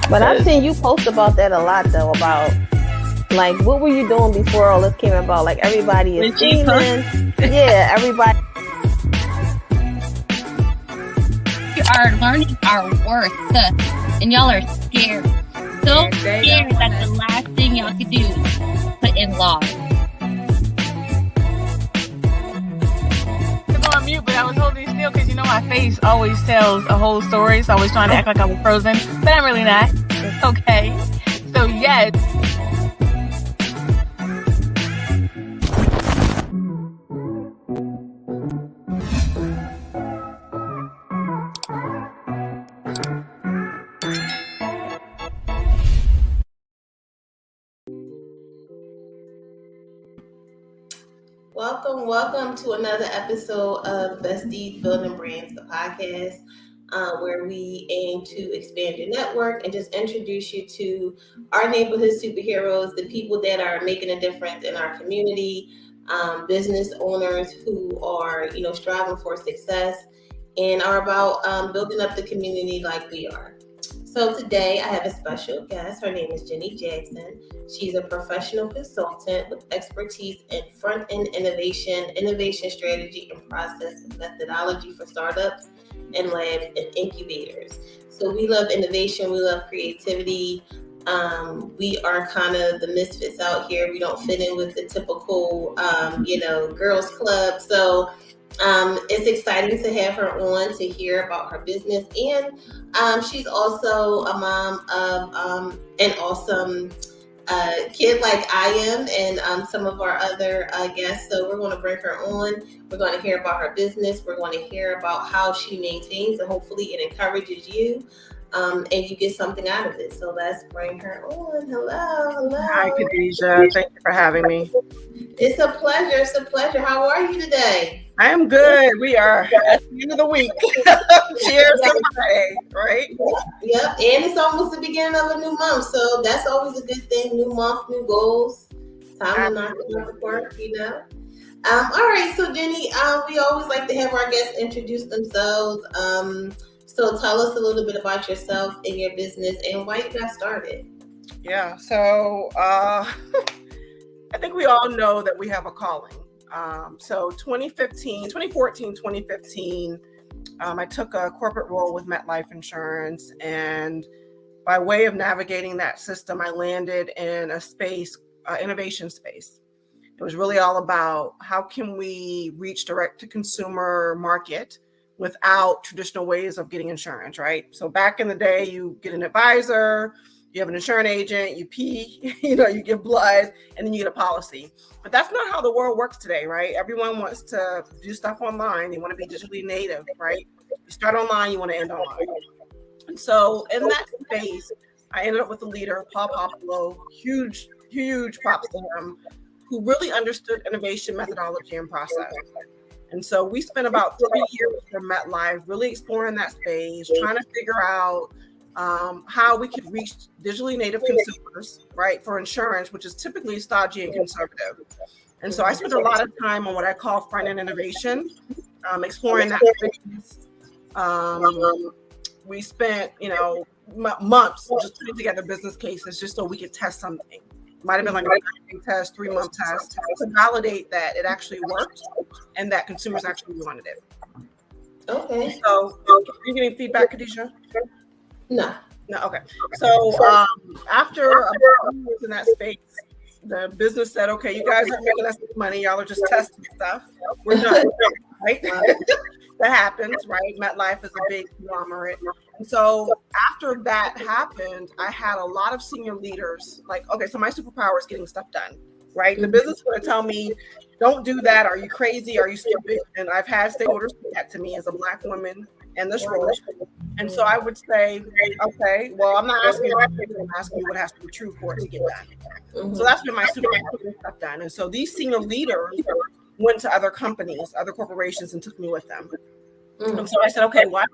But I've seen you post about that a lot, though, about like what were you doing before all this came about? Like everybody is screaming. Yeah, everybody. You are learning our worth, and y'all are scared. So scared that the last thing y'all could do is put in law. On mute, but I was holding still because my face always tells a whole story, so I was trying to act like I was frozen, but I'm really not. Okay, so yes. Welcome to another episode of Besties Building Brands, the podcast, where we aim to expand your network and just introduce you to our neighborhood superheroes, the people that are making a difference in our community, business owners who are, striving for success and are about building up the community like we are. So today I have a special guest. Her name is Jenny Jackson. She's a professional consultant with expertise in front-end innovation strategy and process and methodology for startups and labs and incubators. So we love innovation. We love creativity. We are kind of the misfits out here. We don't fit in with the typical, girls club. So it's exciting to have her on to hear about her business, and she's also a mom of an awesome kid like I am, and some of our other guests. So we're going to bring her on. We're going to hear about her business. We're going to hear about how she maintains, and hopefully it encourages you, and you get something out of it. So let's bring her on. Hello. Hi, Khadijah. Thank you for having me. It's a pleasure. How are you today? I am good. We are at the end of the week. Cheers to Friday, right? Yep. And it's almost the beginning of a new month. So that's always a good thing. New month, new goals. Time to knock it out of work, All right. So Jenny, we always like to have our guests introduce themselves. So tell us a little bit about yourself and your business and why you got started. Yeah. So I think we all know that we have a calling. So 2014, 2015, I took a corporate role with MetLife Insurance, and by way of navigating that system, I landed in a space, innovation space. It was really all about how can we reach direct to consumer market without traditional ways of getting insurance, right? So back in the day, you get an advisor, you have an insurance agent, you pee, you give blood, and then you get a policy. But that's not how the world works today, right? Everyone wants to do stuff online. They want to be digitally native, right? You start online, you want to end online. And so in that space, I ended up with a leader, Paul Popolo, huge props to him, who really understood innovation methodology and process. And so we spent about 3 years for MetLife really exploring that space, trying to figure out how we could reach digitally native consumers, right, for insurance, which is typically stodgy and conservative. And so I spent a lot of time on what I call front-end innovation, exploring that space. We spent, months just putting together business cases just so we could test something. Might have been like a 9-day test, 3-month test to validate that it actually worked and that consumers actually wanted it. Okay. So, are you getting feedback, Khadijah? No. Okay. So after a few years in that space, the business said, okay, you guys aren't making us money. Y'all are just testing stuff. We're done, right? That happens, right? MetLife is a big conglomerate. And so after that happened, I had a lot of senior leaders like, okay, so my superpower is getting stuff done, right? The business is going to tell me, don't do that. Are you crazy? Are you stupid? And I've had stakeholders say that to me as a Black woman in this role. And so I would say, okay, well, I'm not asking you, I'm asking you what has to be true for it to get done. So that's been my superpower, getting stuff done. And so these senior leaders went to other companies, other corporations, and took me with them. And so I said, okay, well, I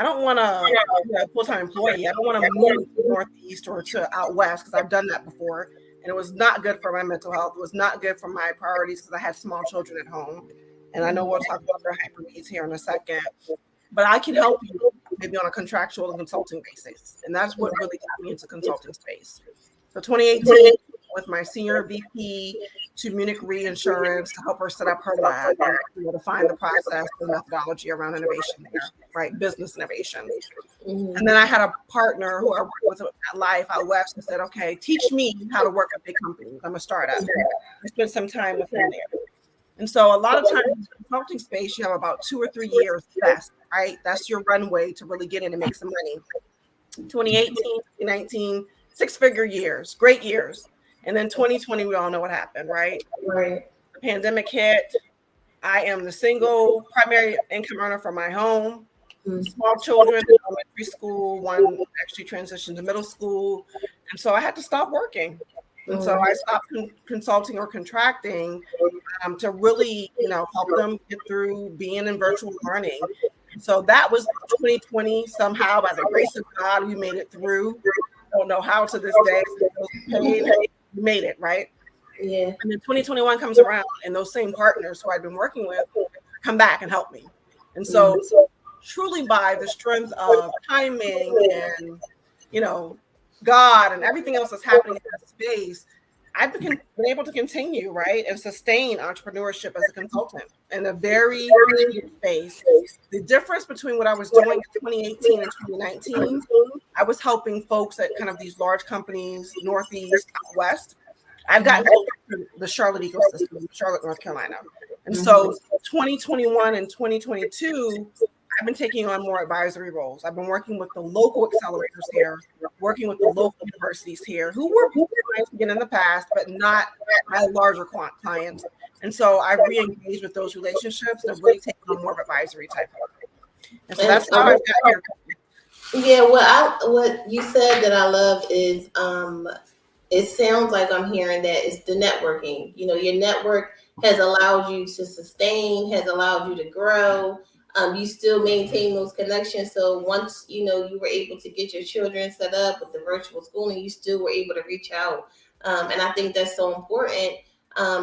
don't want to be a full-time employee. I don't want to move to the Northeast or to out West because I've done that before. And it was not good for my mental health. It was not good for my priorities because I had small children at home. And I know we'll talk about their hyper needs here in a second. But I can help you maybe on a contractual and consulting basis. And that's what really got me into consulting space. So 2018, with my senior VP to Munich Reinsurance to help her set up her lab and define the process and methodology around innovation there, right? Business innovation. And then I had a partner who I worked with at MetLife out west who said, okay, teach me how to work at big companies. I'm a startup. I spent some time with him there. And so a lot of times in the consulting space, you have about 2 or 3 years best, right? That's your runway to really get in and make some money. 2018, 2019, 6-figure years, great years. And then 2020, we all know what happened, right? Right. The pandemic hit. I am the single primary income earner for my home. Small children, elementary school, one actually transitioned to middle school. And so I had to stop working. And so I stopped consulting or contracting to really, help them get through being in virtual learning. So that was 2020. Somehow, by the grace of God, we made it through. Don't know how to this day. We made it, right? Yeah. And then 2021 comes around, and those same partners who I'd been working with come back and help me. And so truly by the strength of timing and, God and everything else that's happening in that space, I've been able to continue, right, and sustain entrepreneurship as a consultant in a very space. The difference between what I was doing in 2018 and 2019, I was helping folks at kind of these large companies, Northeast, West. I've gotten to the Charlotte ecosystem, Charlotte, North Carolina. And so 2021 and 2022, I've been taking on more advisory roles. I've been working with the local accelerators here, working with the local universities here who were clients again in the past, but not my larger clients. And so I've re-engaged with those relationships and really taken on more of advisory type work. And so that's how I got here. Yeah, what you said that I love is it sounds like I'm hearing that it's the networking. Your network has allowed you to sustain, has allowed you to grow. You still maintain those connections. So once, you were able to get your children set up with the virtual schooling, you still were able to reach out. And I think that's so important.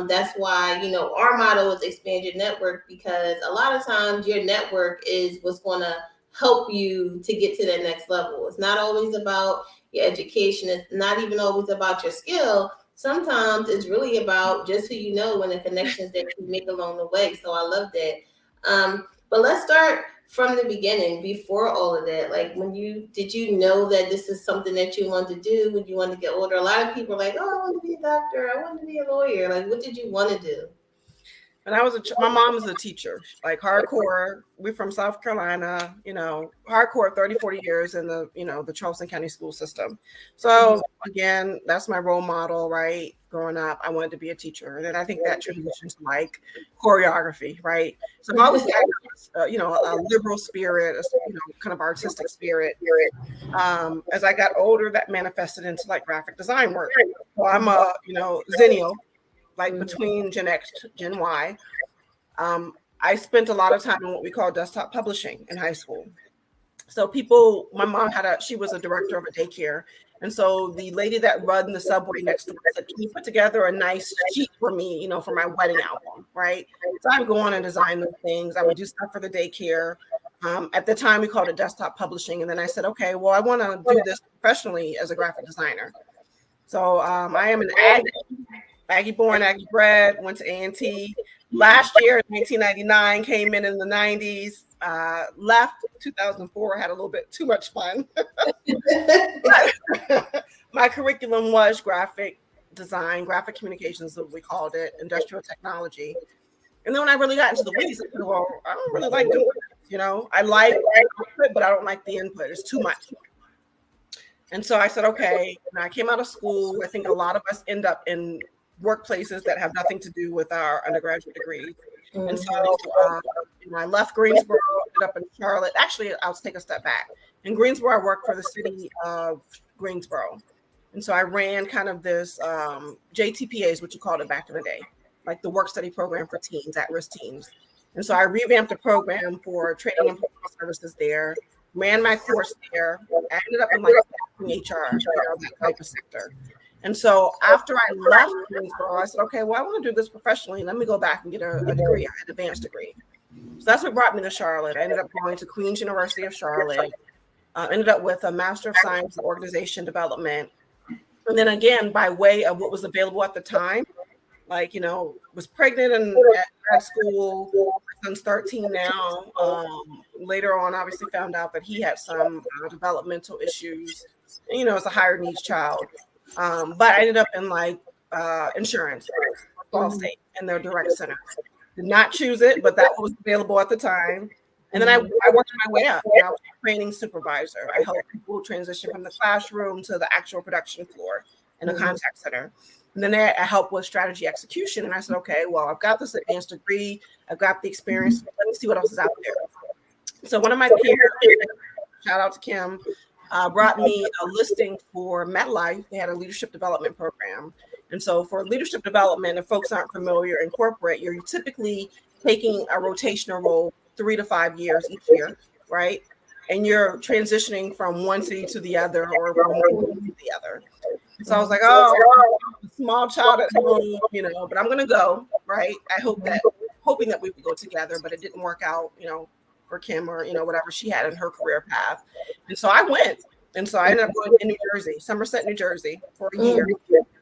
That's why, our motto is expand your network, because a lot of times your network is what's going to help you to get to that next level. It's not always about your education. It's not even always about your skill. Sometimes it's really about just who you know and the connections that you make along the way. So I love that. But let's start from the beginning, before all of that. Like, did you know that this is something that you wanted to do when you wanted to get older? A lot of people are like, oh, I want to be a doctor. I want to be a lawyer. Like, what did you want to do? And my mom was a teacher, like hardcore. We're from South Carolina, hardcore 30, 40 years in the Charleston County school system. So again, that's my role model, right? Growing up, I wanted to be a teacher. And then I think that transitioned to like choreography, right? So I've always had, a liberal spirit, kind of artistic spirit. As I got older, that manifested into like graphic design work. So I'm a, Zennial. Like between Gen X, Gen Y, I spent a lot of time in what we call desktop publishing in high school. So my mom she was a director of a daycare. And so the lady that run the subway next door said, can you put together a nice sheet for me, for my wedding album, right? So I would go on and design those things. I would do stuff for the daycare. At the time, we called it desktop publishing. And then I said, okay, well, I want to do this professionally as a graphic designer. So I am an Aggie born, Aggie bred, went to A&T. Last year, 1999, came in the 90s, left 2004, had a little bit too much fun. My curriculum was graphic design, graphic communications, as we called it, industrial technology. And then when I really got into the weeds, I said, well, I don't really like doing this, I like output, but I don't like the input. It's too much. And so I said, okay. And I came out of school. I think a lot of us end up in workplaces that have nothing to do with our undergraduate degrees. And so I left Greensboro, ended up in Charlotte. Actually, I'll take a step back. In Greensboro, I worked for the city of Greensboro. And so I ran kind of this JTPAs, what you called it back in the day, like the work study program for teens, at-risk teens. And so I revamped the program for training and professional services there, ran my course there. I ended up in like HR, that type of sector. And so after I left Greensboro, I said, okay, well, I want to do this professionally. Let me go back and get a degree, an advanced degree. So that's what brought me to Charlotte. I ended up going to Queen's University of Charlotte, Ended up with a Master of Science in Organization Development. And then again, by way of what was available at the time, like, was pregnant and at grad school. My son's 13 now. Later on, obviously found out that he had some developmental issues. And, it's a higher needs child. But I ended up in insurance, Allstate, and their direct center. Did not choose it, but that was available at the time. And then I worked my way up. I was a training supervisor. I helped people transition from the classroom to the actual production floor in a contact center. And then I helped with strategy execution. And I said, okay, well, I've got this advanced degree. I've got the experience. Let me see what else is out there. So one of my peers, shout out to Kim, brought me a listing for MetLife. They had a leadership development program. And so for leadership development, if folks aren't familiar in corporate, you're typically taking a rotational role 3 to 5 years each year, right? And you're transitioning from one city to the other or from one city to the other. So I was like, oh, I'm a small child at home, but I'm going to go, right? Hoping that we would go together, but it didn't work out, for Kim or, whatever she had in her career path. And so I went. And so I ended up going in New Jersey, Somerset, New Jersey for a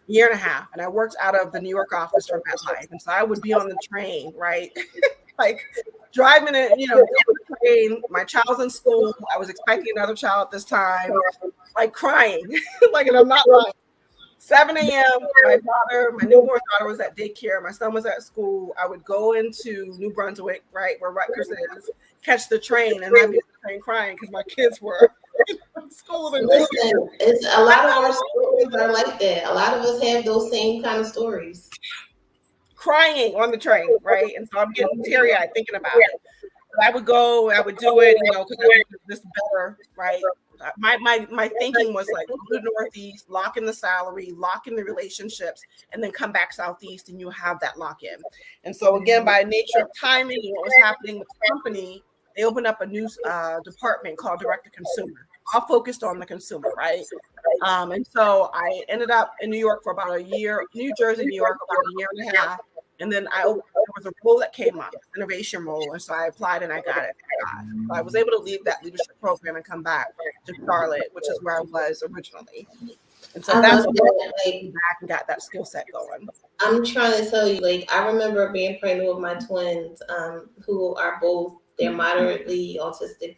year and a half. And I worked out of the New York office for MetLife. And so I would be on the train, right? Driving it, on the train. My child's in school. I was expecting another child this time, crying. And I'm not lying. 7 a.m. My newborn daughter was at daycare. My son was at school. I would go into New Brunswick, right, where Rutgers is, catch the train, and I'd be on the train crying because my kids were in school. And listen, it's a lot of our stories are like that. A lot of us have those same kind of stories. Crying on the train, right? And so I'm getting teary-eyed thinking about it. I would go, I would do it, because I would do this better, right? My thinking was go to the Northeast, lock in the salary, lock in the relationships, and then come back Southeast and you have that lock in. And so again, by nature of timing and what was happening with the company, they opened up a new department called Direct to Consumer, all focused on the consumer, right? And so I ended up in New York for about a year, New Jersey, New York, about a year and a half. And then there was a role that came up, innovation role. And so I applied and I got it. So I was able to leave that leadership program and come back to Charlotte, which is where I was originally. And so that's what I back and got that skill set going. I'm trying to tell you, I remember being pregnant with my twins, who are both, they're moderately autistic.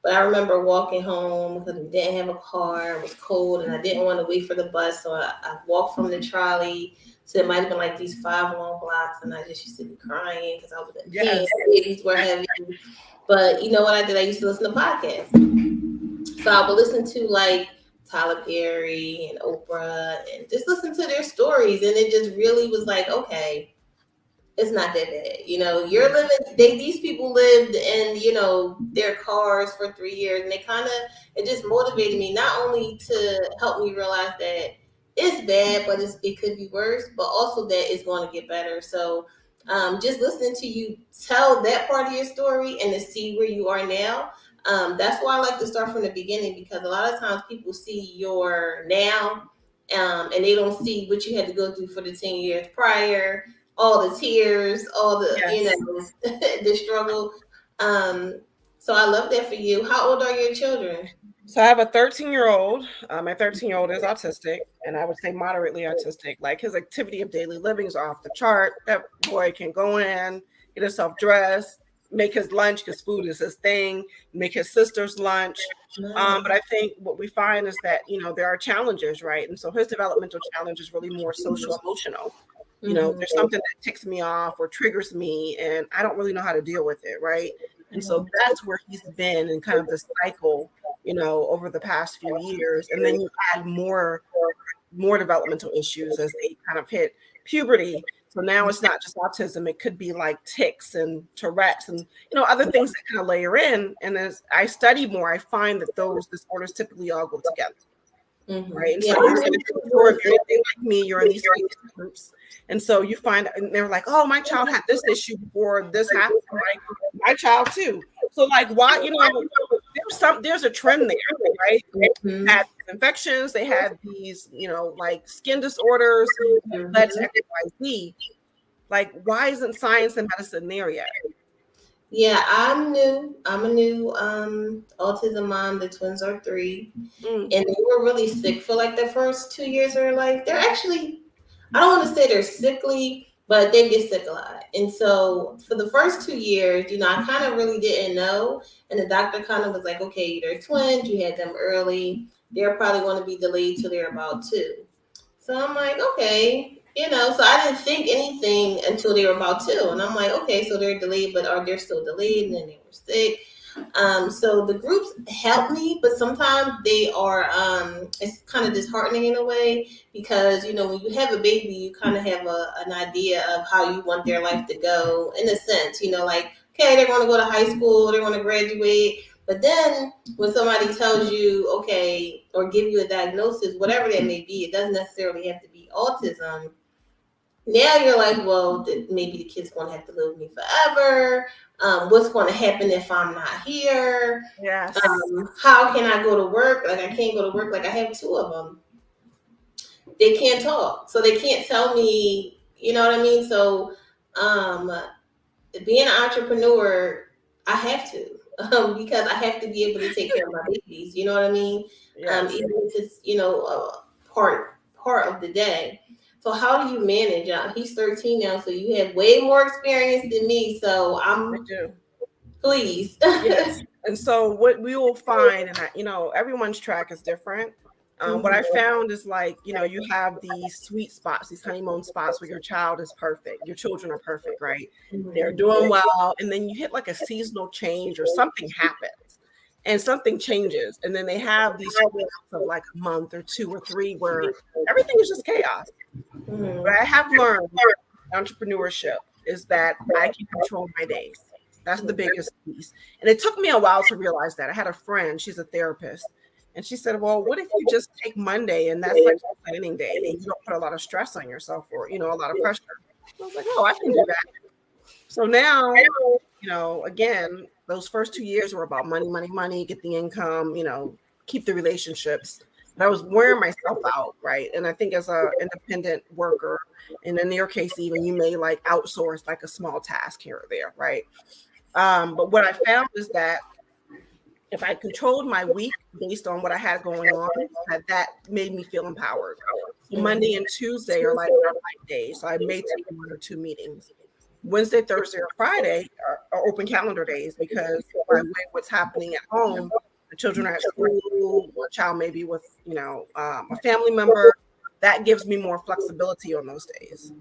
But I remember walking home because we didn't have a car, it was cold, and I didn't want to wait for the bus. So I walked from the trolley. So it might have been these 5 long blocks, and I just used to be crying because I was in pain. Babies were heavy. But you know what I did? I used to listen to podcasts. So I would listen to Tyler Perry and Oprah and just listen to their stories. And it just really was okay, it's not that bad. You're living, these people lived in, their cars for 3 years. And it just motivated me not only to help me realize that it's bad, but it could be worse, but also that it's going to get better. So just listening to you tell that part of your story and to see where you are now, that's why I like to start from the beginning, because a lot of times people see your now and they don't see what you had to go through for the 10 years prior, all the tears, all the, the struggle. So I love that for you. How old are your children? So I have a 13-year-old. My 13-year-old is autistic, and I would say moderately autistic. His activity of daily living is off the chart. That boy can go in, get himself dressed, make his lunch because food is his thing, make his sister's lunch. But I think what we find is that, there are challenges, right? And so his developmental challenge is really more social emotional. There's something that ticks me off or triggers me, and I don't really know how to deal with it, right? And so that's where he's been in kind of the cycle, over the past few years. And then you add more developmental issues as they kind of hit puberty. So now it's not just autism. It could be tics and Tourette's and, other things that kind of layer in. And as I study more, I find that those disorders typically all go together. Right. And so you're going to do, if you're anything like me, you're in these groups. And so you find, and they're like, oh, my child had this issue before this happened. My child too. So why, there's a trend there, right? They had infections, they had these, skin disorders, led to XYZ. Why isn't science and medicine there yet? Yeah, I'm new. I'm a new autism mom. The twins are 3, and they were really sick for like the first 2 years of their life. They're actually, I don't want to say they're sickly, but they get sick a lot. And so for the first 2 years, I kind of really didn't know. And the doctor kind of was like, okay, they're twins. You had them early. They're probably going to be delayed till they're about 2. So I'm like, okay, so I didn't think anything until they were about 2. And I'm like, okay, so they're delayed, but are they still delayed? And then they were sick. So the groups help me, but sometimes they are, it's kind of disheartening in a way because, when you have a baby, you kind of have an idea of how you want their life to go in a sense, like, okay, they're going to go to high school, they're going to graduate. But then when somebody tells you, okay, or give you a diagnosis, whatever that may be, it doesn't necessarily have to be autism. Now you're like, well, maybe the kid's going to have to live with me forever. What's going to happen if I'm not here? Yes. How can I go to work? Like, I can't go to work. Like, I have 2 of them. They can't talk. So they can't tell me, you know what I mean? So being an entrepreneur, I have to. Because I have to be able to take care of my babies. You know what I mean? Yes. Even if it's, part of the day. So how do you manage? He's 13 now, so you have way more experience than me. So I do. Please. Yes. And so what we will find, and everyone's track is different. What I found is like, you have these sweet spots, these honeymoon spots where your child is perfect. Your children are perfect, right? They're doing well. And then you hit like a seasonal change or something happens and something changes. And then they have these of like a month or 2 or 3 where everything is just chaos. What I have learned entrepreneurship is that I can control my days. That's the biggest piece. And it took me a while to realize that. I had a friend, she's a therapist. And she said, well, what if you just take Monday and that's like a planning day and you don't put a lot of stress on yourself or, a lot of pressure. I was like, oh, I can do that. So now, again, those first 2 years were about money, money, money, get the income, keep the relationships. But I was wearing myself out, right? And I think as an independent worker, and in your case, even you may like outsource like a small task here or there, right? But what I found is that if I controlled my week based on what I had going on, that made me feel empowered. So Monday and Tuesday are like my days. So I may take 1 or 2 meetings. Wednesday, Thursday, or Friday are open calendar days because I weigh what's happening at home. The children are at school, a child may be with, a family member. That gives me more flexibility on those days.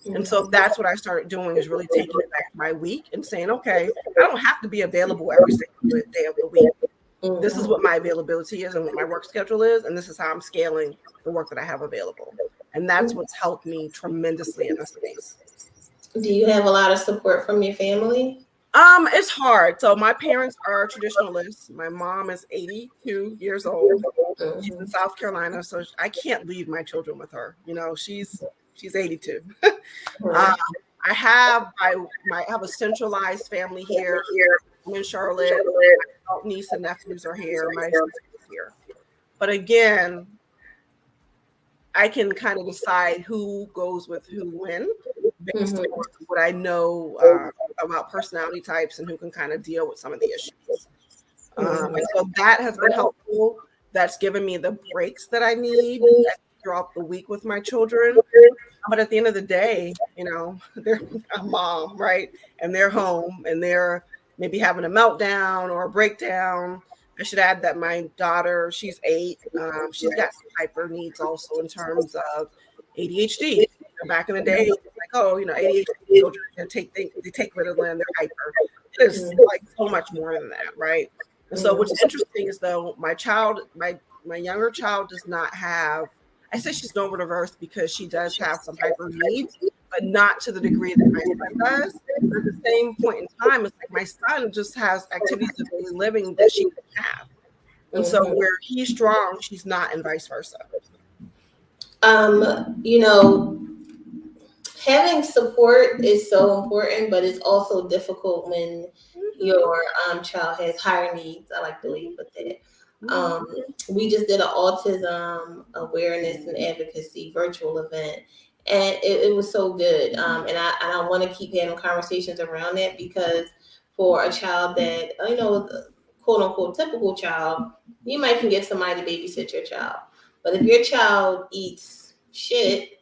And so that's what I started doing is really taking it back to my week and saying, okay, I don't have to be available every single day of the week. This is what my availability is and what my work schedule is. And this is how I'm scaling the work that I have available. And that's what's helped me tremendously in this space. Do you have a lot of support from your family? It's hard. So my parents are traditionalists. My mom is 82 years old. She's in South Carolina, so I can't leave my children with her. She's 82. I have a centralized family here. I'm in Charlotte. My niece and nephews are here. My sister is here. But again, I can kind of decide who goes with who when based on what I know about personality types and who can kind of deal with some of the issues. And so that has been helpful. That's given me the breaks that I need throughout the week with my children. But at the end of the day, they're a mom, right? And they're home and they're maybe having a meltdown or a breakdown. I should add that my daughter, she's 8. She's got some hyper needs also in terms of ADHD. Back in the day, like, ADHD children they take Ritalin, they're hyper. There's like so much more than that, right? And so what's interesting is though my younger child does not have, I say she's neurodiverse because she does have some hyper needs, but not to the degree that my son does. But at the same point in time, it's like my son just has activities of daily living that she doesn't have. And so where he's strong, she's not, and vice versa. Having support is so important, but it's also difficult when your child has higher needs. I like the way you put that. We just did an autism awareness and advocacy virtual event, and it was so good. And I want to keep having conversations around that because for a child that, quote unquote typical child, you might can get somebody to babysit your child. But if your child eats shit,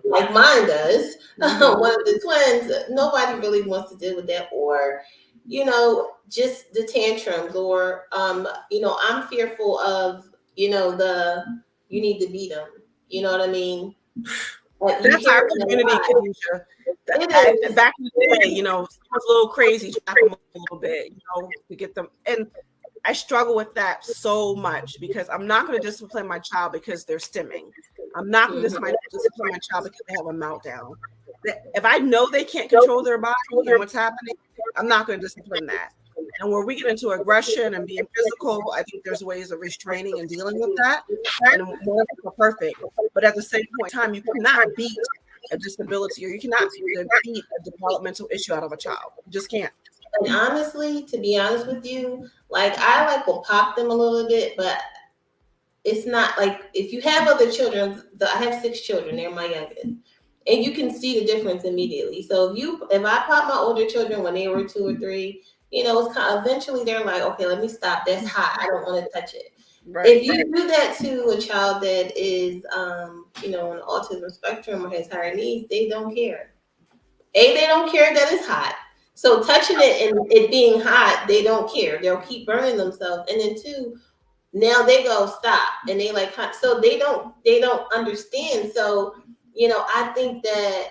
like mine does, one of the twins, nobody really wants to deal with that. Or, just the tantrums, or, I'm fearful of, you need to beat them. You know what I mean? Like, that's our community, Khadijah. Back in the day, someone's a little crazy, slap them a little bit, to get them. And I struggle with that so much, because I'm not going to discipline my child because they're stimming. I'm not going to discipline my child because they have a meltdown. If I know they can't control their body and what's happening, I'm not going to discipline that. And where we get into aggression and being physical, I think there's ways of restraining and dealing with that. And more perfect. But at the same point in time, you cannot beat a disability, or you cannot beat a developmental issue out of a child. You just can't. And honestly, to be honest with you, I will pop them a little bit, but it's not like, if you have other children, I have 6 children, they're my youngest, and you can see the difference immediately. So if I pop my older children when they were 2 or 3, it's kind of, eventually they're like, okay, let me stop. That's hot. I don't want to touch it. Right. If you do that to a child that is, on the autism spectrum or has higher needs, they don't care. They don't care that it's hot. So touching it and it being hot, they don't care. They'll keep burning themselves. And then 2, now they go stop, and they like, so they don't understand. So, I think that,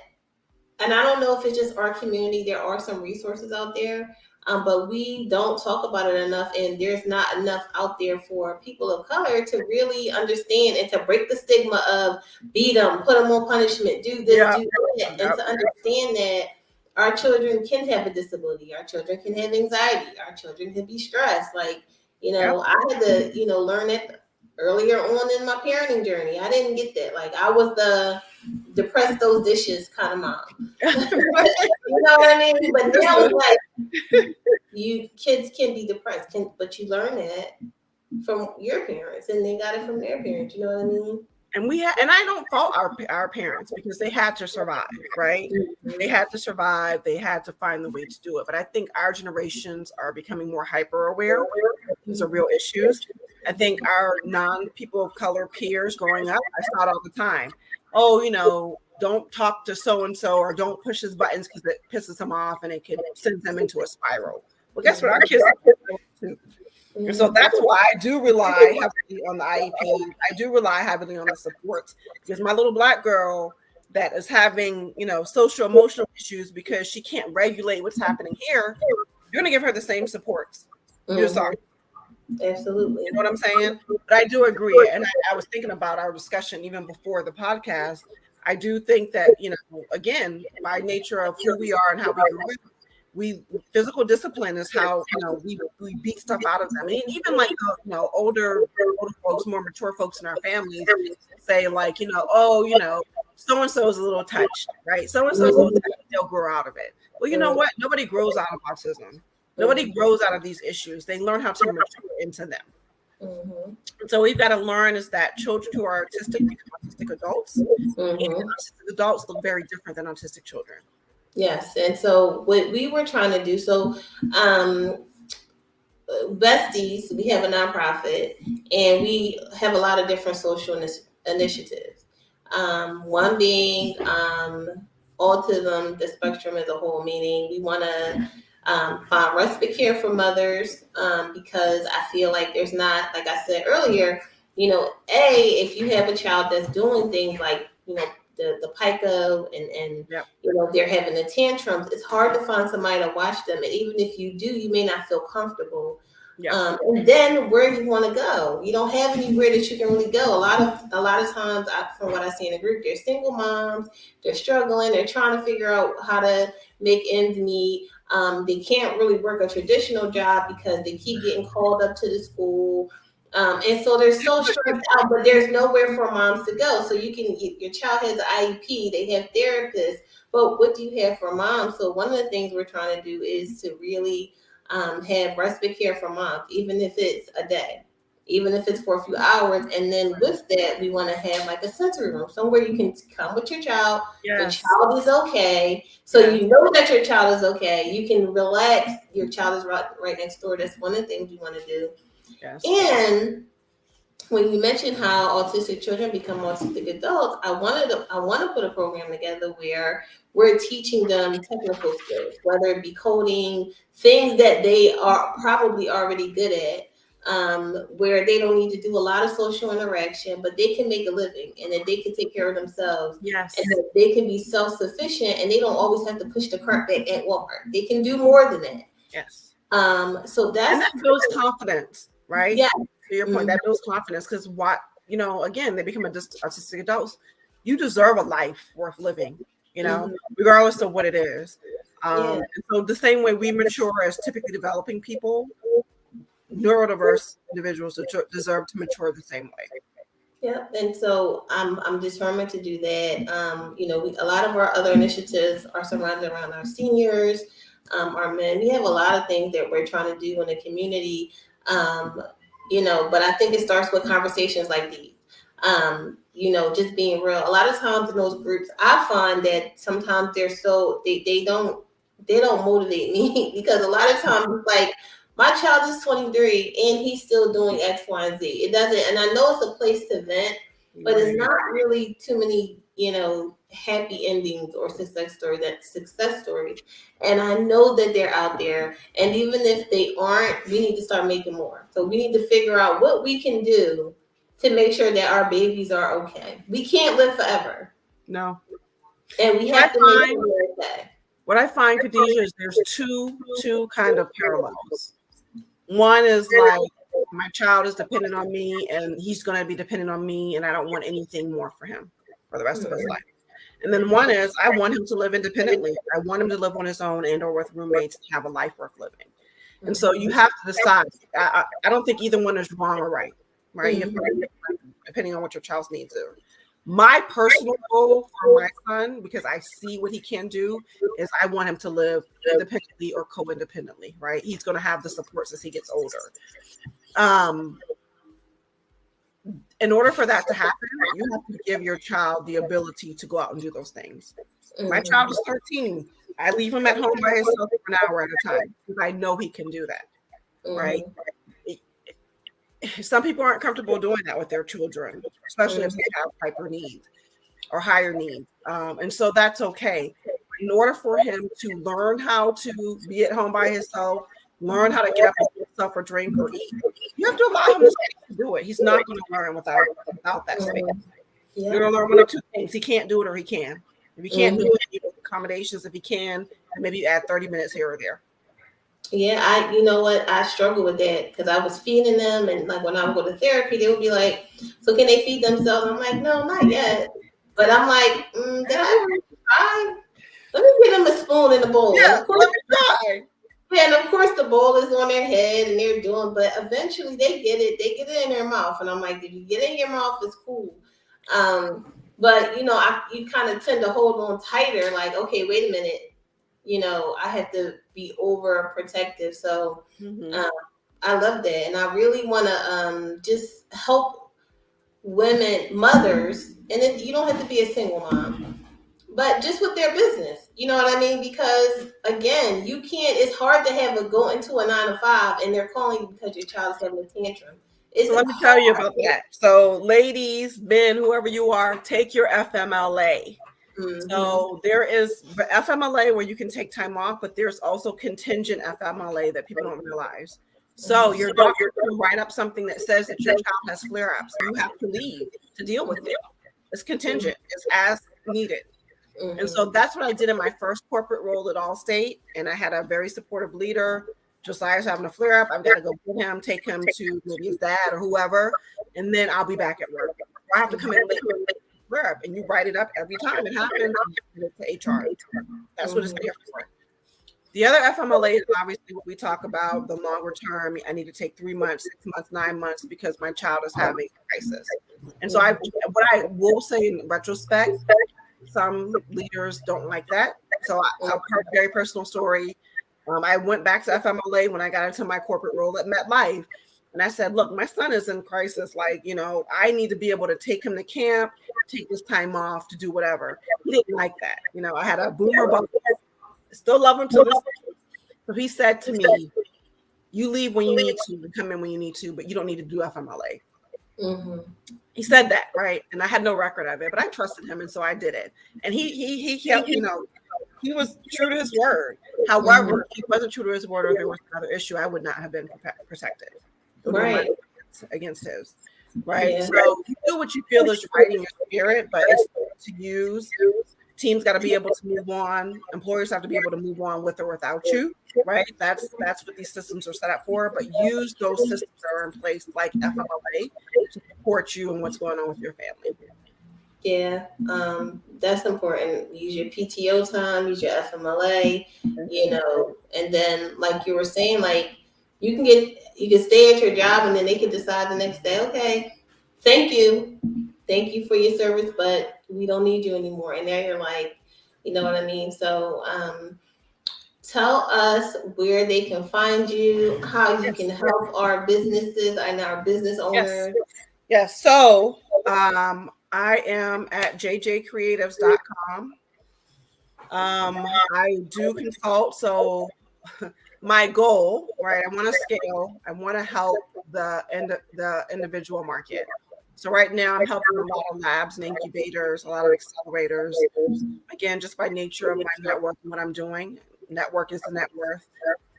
and I don't know if it's just our community, there are some resources out there, but we don't talk about it enough, and there's not enough out there for people of color to really understand and to break the stigma of beat them, put them on punishment, do this, do that, and to understand that our children can have a disability, our children can have anxiety, our children can be stressed. I had to, learn that earlier on in my parenting journey. I didn't get that. I was the depress those dishes kind of mom. You know what I mean? But now it's you kids can be depressed, but you learn that from your parents, and they got it from their parents. You know what I mean? And and I don't fault our parents, because they had to survive, right? Mm-hmm. They had to survive. They had to find the way to do it. But I think our generations are becoming more hyper aware. These are real issues. I think our non-people of color peers growing up, I saw it all the time. Oh, don't talk to so-and-so, or don't push his buttons because it pisses him off and it could send them into a spiral. Well, guess what? Our kids are too. And so that's why I do rely heavily on the IEP. I do rely heavily on the supports, because my little Black girl that is having, social emotional issues because she can't regulate what's happening here, you're going to give her the same supports. You're sorry. Absolutely. You know what I'm saying? But I do agree. And I was thinking about our discussion even before the podcast. I do think that, again, by nature of who we are and how we grew up, physical discipline is how, we beat stuff out of them. And even older folks, more mature folks in our families say so-and-so is a little touched, right? So-and-so is a little touched, they'll grow out of it. Well, you know what? Nobody grows out of autism. Nobody grows out of these issues. They learn how to mature into them. Mm-hmm. And so we've got to learn is that children who are autistic become autistic adults. And autistic adults look very different than autistic children. Yes. And so what we were trying to do, Besties, we have a nonprofit, and we have a lot of different social initiatives. One being autism, the spectrum as a whole, meaning we want to find respite care for mothers, because I feel like there's not, like I said earlier, if you have a child that's doing things like, the pico and they're having the tantrums, it's hard to find somebody to watch them. And even if you do, you may not feel comfortable. And then where do you want to go? You don't have anywhere that you can really go. A lot of times, from what I see in the group, they're single moms, they're struggling, they're trying to figure out how to make ends meet. They can't really work a traditional job because they keep getting called up to the school. And so they're so stressed out, but there's nowhere for moms to go. So your child has an IEP, they have therapists, but what do you have for moms? So one of the things we're trying to do is to really have respite care for moms, even if it's a day. even if it's for a few hours. And then with that, we want to have like a sensory room, somewhere you can come with your child. Yes. Your child is okay. So you know that your child is okay. You can relax. Your child is right next door. That's one of the things we want to do. Yes. And when you mentioned how autistic children become autistic adults, I want to put a program together where we're teaching them technical skills, whether it be coding, things that they are probably already good at, where they don't need to do a lot of social interaction, but they can make a living and that they can take care of themselves. Yes. And that they can be self-sufficient and they don't always have to push the cart back at Walmart. They can do more than that. Yes. So that builds confidence, right? Yeah. To your point, that builds confidence because again, they become autistic adults. You deserve a life worth living, regardless of what it is. And so the same way we mature as typically developing people, neurodiverse individuals deserve to mature the same way. Yeah, and so I'm determined to do that. A lot of our other initiatives are surrounded around our seniors, our men. We have a lot of things that we're trying to do in the community, but I think it starts with conversations like these. Just being real. A lot of times in those groups, I find that sometimes they're so they don't motivate me because a lot of times it's like, my child is 23 and he's still doing X, Y, and Z. It doesn't, and I know it's a place to vent, but it's not really too many, happy endings or success stories. And I know that they're out there. And even if they aren't, we need to start making more. So we need to figure out what we can do to make sure that our babies are okay. We can't live forever. No. And we have to make sure we're okay. What I find, Khadijah, is there's two kind of parallels. One is like, my child is dependent on me and he's going to be dependent on me and I don't want anything more for him for the rest of his life. And then one is, I want him to live independently. I want him to live on his own and or with roommates and have a life worth living. And so you have to decide. I don't think either one is wrong or right? Depending on what your child's needs are. My personal goal for my son, because I see what he can do, is I want him to live independently or co-independently, right? He's going to have the supports as he gets older. In order for that to happen, you have to give your child the ability to go out and do those things. My child is 13. I leave him at home by himself for an hour at a time because I know he can do that, right? Some people aren't comfortable doing that with their children, especially if they have hyper needs or higher needs. And so that's okay. In order for him to learn how to be at home by himself, learn how to get up and get himself a drink or eat, you have to allow him to do it. He's not going to learn without that space. You're going to learn one of two things. He can't do it or he can. If he can't do it, you make accommodations. If he can, maybe you add 30 minutes here or there. Yeah, you know what? I struggle with that because I was feeding them, and like when I would go to therapy, they would be like, "So can they feed themselves?" I'm like, "No, not yet." But I'm like, "Did I ever try? Let me give them a spoon in the bowl." Yeah, of course, let me try. Yeah, and of course the bowl is on their head, and they're doing. But eventually, they get it. They get it in their mouth, and I'm like, "If you get it in your mouth, it's cool." But you kind of tend to hold on tighter. Like, okay, wait a minute. I have to be overprotective. So I love that. And I really want to just help women, mothers, and you don't have to be a single mom, but just with their business. You know what I mean? Because again, it's hard to go into a 9 to 5 and they're calling you because your child is having a tantrum. So let me tell you about that. So ladies, men, whoever you are, take your FMLA. So there is FMLA where you can take time off, but there's also contingent FMLA that people don't realize. So your doctor can write up something that says that your child has flare-ups. You have to leave to deal with it. It's contingent. It's as needed. And so that's what I did in my first corporate role at Allstate. And I had a very supportive leader. Josiah's having a flare-up. I've got to go get him, take him to maybe his dad or whoever, and then I'll be back at work. I have to come in late. And you write it up every time it happens to HR. That's what it's there for. The other FMLA is obviously what we talk about, the longer term. I need to take 3 months, 6 months, 9 months because my child is having a crisis. And so what I will say in retrospect, some leaders don't like that. So I'll tell a very personal story. I went back to FMLA when I got into my corporate role at MetLife. And I said, look, my son is in crisis. Like, I need to be able to take him to camp, take this time off to do whatever. He didn't like that. I had a boomer boss. Still love him to this day. So he said to me, you leave when you need to and come in when you need to, but you don't need to do FMLA. Mm-hmm. He said that, right? And I had no record of it, but I trusted him, and so I did it. And he kept, he was true to his word. However, if he wasn't true to his word, or if there was another issue, I would not have been protected. Right. Against his. Right. Yeah. So you do what you feel is right in your spirit, but it's to use. Teams got to be able to move on. Employers have to be able to move on with or without you, right? That's what these systems are set up for. But use those systems that are in place, like FMLA, to support you and what's going on with your family. Yeah, that's important. Use your PTO time, use your FMLA, and then like you were saying, like you can stay at your job and then they can decide the next day, okay, thank you for your service, but we don't need you anymore. And now you're like, you know what I mean? So tell us where they can find you, how you can help our businesses and our business owners. Yes. So I am at jjcreatives.com. I do consult. So my goal, right, I want to scale. I want to help the individual market. So right now I'm helping a lot of labs and incubators, a lot of accelerators. Again, just by nature of my network and what I'm doing. Network is the net worth.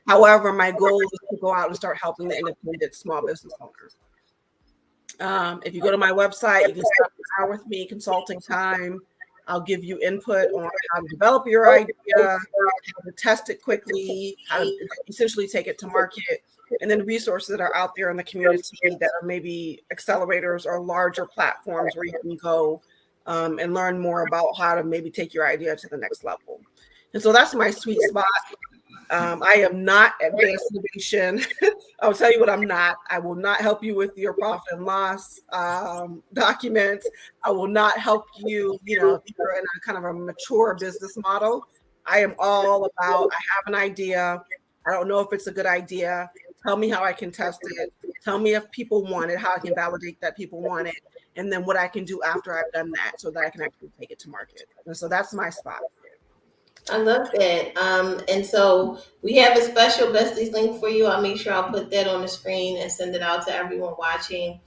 However, my goal is to go out and start helping the independent small business owners. If you go to my website, you can start an hour with me, consulting time. I'll give you input on how to develop your idea, how to test it quickly, how to essentially take it to market, and then resources that are out there in the community that are maybe accelerators or larger platforms where you can go and learn more about how to maybe take your idea to the next level. And so that's my sweet spot. I am not advanced innovation. I'll tell you what I'm not. I will not help you with your profit and loss documents. I will not help you, if you're in a kind of a mature business model. I am all about, I have an idea. I don't know if it's a good idea. Tell me how I can test it. Tell me if people want it, how I can validate that people want it, and then what I can do after I've done that so that I can actually take it to market. And so that's my spot. I love that. And so we have a special Besties link for you. I'll make sure I'll put that on the screen and send it out to everyone watching.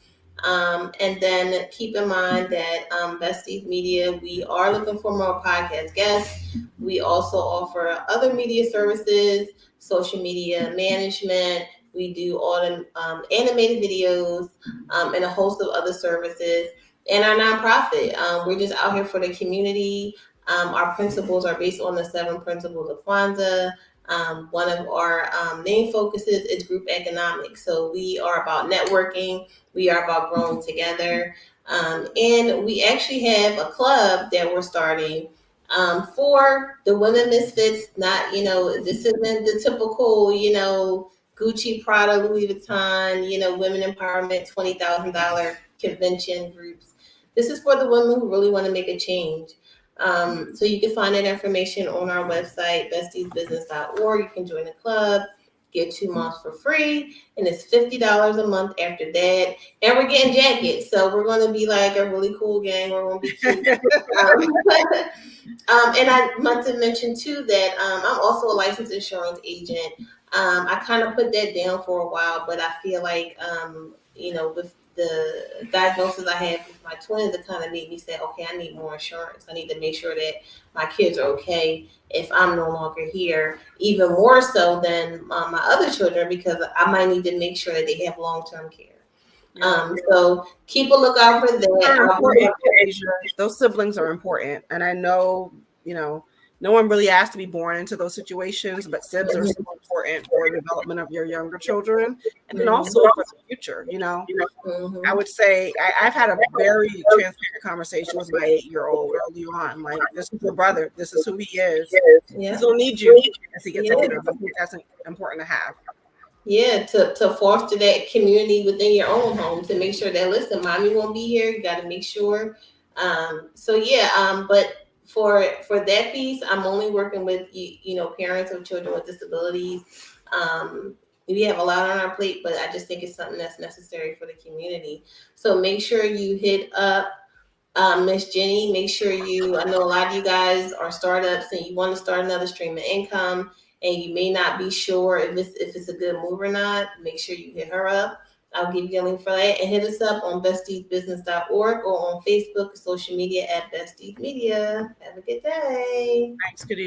And then keep in mind that Besties Media, we are looking for more podcast guests. We also offer other media services, social media management. We do all the animated videos and a host of other services. And our nonprofit, we're just out here for the community. Our principles are based on the 7 principles of Kwanzaa. One of our main focuses is group economics. So we are about networking. We are about growing together. And we actually have a club that we're starting for the women misfits. Not, this isn't the typical, Gucci, Prada, Louis Vuitton, women empowerment, $20,000 convention groups. This is for the women who really want to make a change. So you can find that information on our website, bestiesbusiness.org. You can join the club, get 2 months for free, and it's $50 a month after that. And we're getting jackets, so we're going to be like a really cool gang. We're going to be cute. And I meant to mention too that I'm also a licensed insurance agent. I kind of put that down for a while, but I feel like with the diagnosis I had with my twins, it kind of made me say, okay, I need more insurance. I need to make sure that my kids are okay if I'm no longer here, even more so than my other children, because I might need to make sure that they have long-term care. So keep a lookout for that. Those siblings are important. And I know, no one really asked to be born into those situations, but SIBs are so important for the development of your younger children and then also for the future. I would say I've had a very transparent conversation with my 8-year-old early on. Like, this is your brother. This is who he is. He's going to need you as he gets older. I think that's important to have. Yeah, to foster that community within your own home, to make sure that, listen, mommy won't be here. You got to make sure. But for that piece, I'm only working with parents of children with disabilities. We have a lot on our plate, but I just think it's something that's necessary for the community. So make sure you hit up Miss Jenny. Make sure I know a lot of you guys are startups and you want to start another stream of income, and you may not be sure if it's a good move or not. Make sure you hit her up. I'll give you a link for that, and hit us up on bestiesbusiness.org or on Facebook, social media at Besties Media. Have a good day. Thanks, Khadijah.